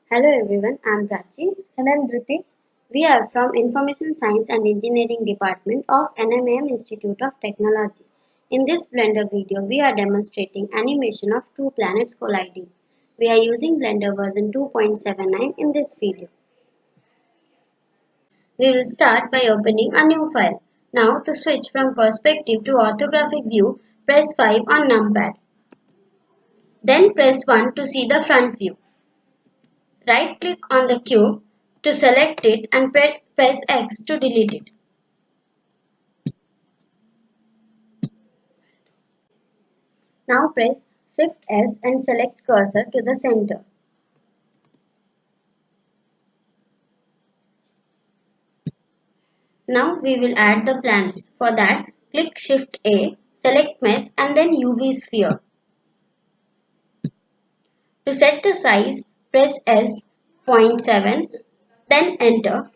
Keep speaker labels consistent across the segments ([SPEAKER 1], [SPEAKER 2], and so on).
[SPEAKER 1] Hello everyone, I am Prachi.
[SPEAKER 2] And I'm Dhriti.
[SPEAKER 1] We are from Information Science and Engineering Department of NMAM Institute of Technology. In this Blender video, we are demonstrating animation of two planets colliding. We are using Blender version 2.79 in this video. We will start by opening a new file. Now to switch from perspective to orthographic view, press 5 on numpad. Then press 1 to see the front view. Right click on the cube to select it and press X to delete it. Now press Shift S and select cursor to the center. Now we will add the planets. For that, click Shift A, select Mesh and then UV sphere. To set the size, press S 0.7, then enter.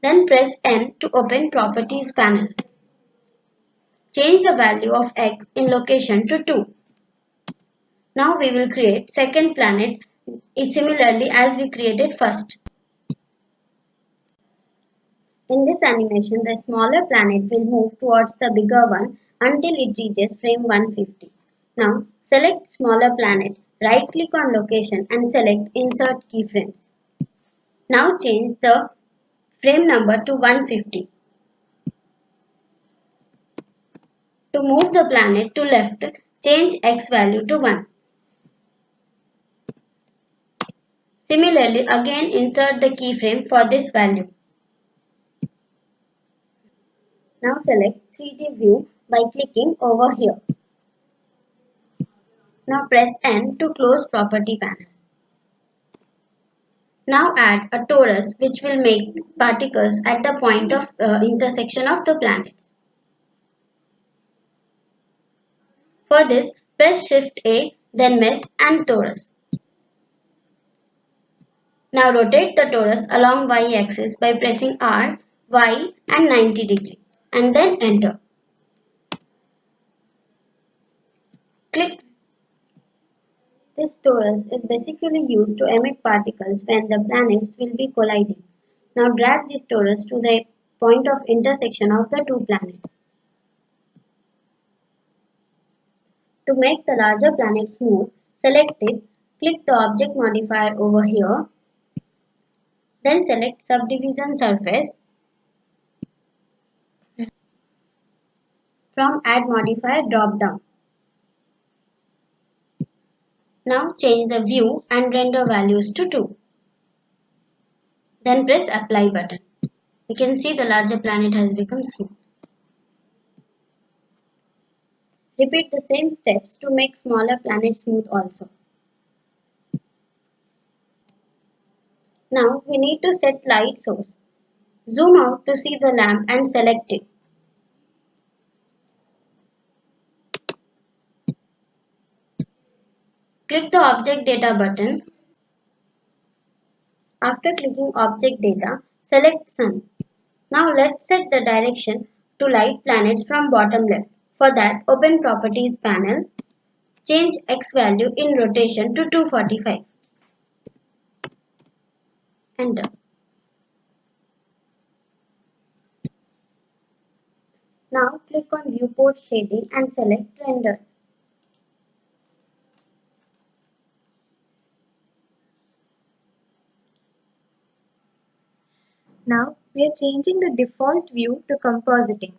[SPEAKER 1] Then press N to open Properties panel. Change the value of X in location to 2. Now we will create second planet similarly as we created first. In this animation, the smaller planet will move towards the bigger one until it reaches frame 150. Now select smaller planet, right click on location and select insert keyframes. Now change the frame number to 150. To move the planet to left, change X value to 1. Similarly, again insert the keyframe for this value. Now select 3D view by clicking over here. Now press N to close property panel. Now add a torus which will make particles at the point of intersection of the planets. For this, press Shift A, then Mesh and torus. Now rotate the torus along y-axis by pressing R, Y and 90 degree and then enter. Click. This torus is basically used to emit particles when the planets will be colliding. Now drag this torus to the point of intersection of the two planets. To make the larger planet smooth, select it, click the object modifier over here, then select subdivision surface. From add modifier drop down. Now change the view and render values to 2. Then press apply button. You can see the larger planet has become smooth. Repeat the same steps to make smaller planet smooth also. Now we need to set light source. Zoom out to see the lamp and select it. Click the object data button. After clicking object data, select sun. Now let's set the direction to light planets from bottom left. For that, open properties panel. Change X value in rotation to 245. Enter. Now click on viewport shading and select render.
[SPEAKER 2] Now we are changing the default view to compositing.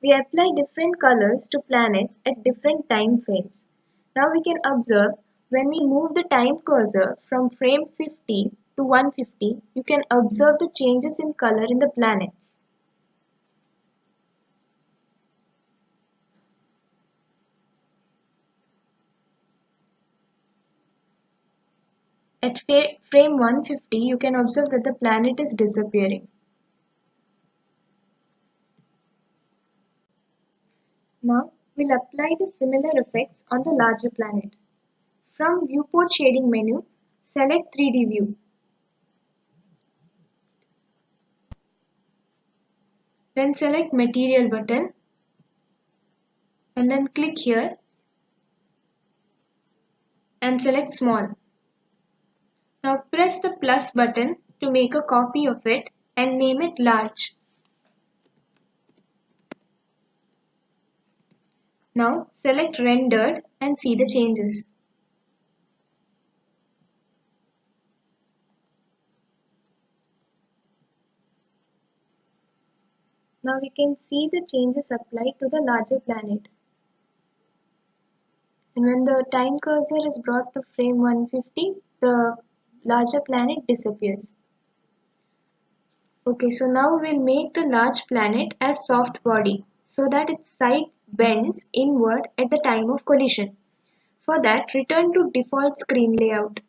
[SPEAKER 2] We apply different colors to planets at different time frames. Now we can observe when we move the time cursor from frame 50 to 150, you can observe the changes in color in the planets. At frame 150, you can observe that the planet is disappearing. Now we'll apply the similar effects on the larger planet. From Viewport Shading menu, select 3D View. Then select Material button and then click here and select Small. Now press the plus button to make a copy of it and name it large. Now select rendered and see the changes. Now we can see the changes applied to the larger planet. And when the time cursor is brought to frame 150, the larger planet disappears. Okay, so now we'll make the large planet as soft body so that its side bends inward at the time of collision. For that, return to default screen layout.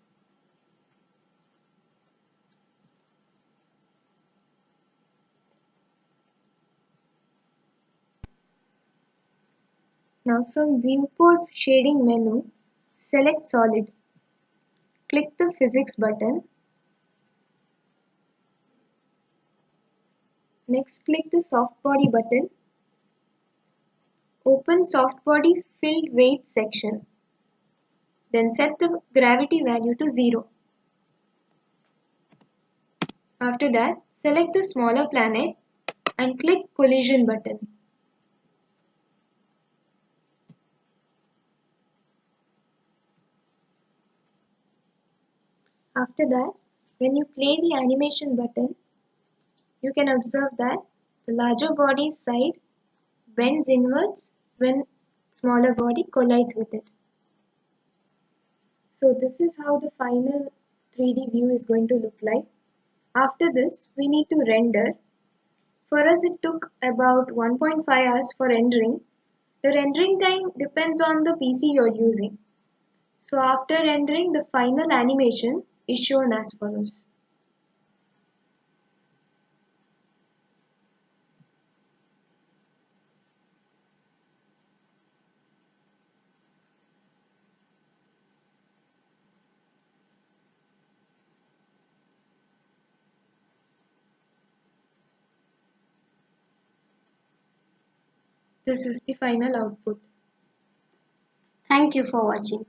[SPEAKER 2] Now from viewport shading menu, select solid. Click the physics button. Next click the soft body button. Open soft body filled weight section. Then set the gravity value to 0. After that, select the smaller planet and click collision button. After that, when you play the animation button, you can observe that the larger body's side bends inwards when smaller body collides with it. So this is how the final 3D view is going to look like. After this, we need to render. For us, it took about 1.5 hours for rendering. The rendering time depends on the PC you're using. So after rendering, the final animation is shown as follows. This is the final output.
[SPEAKER 1] Thank you for watching.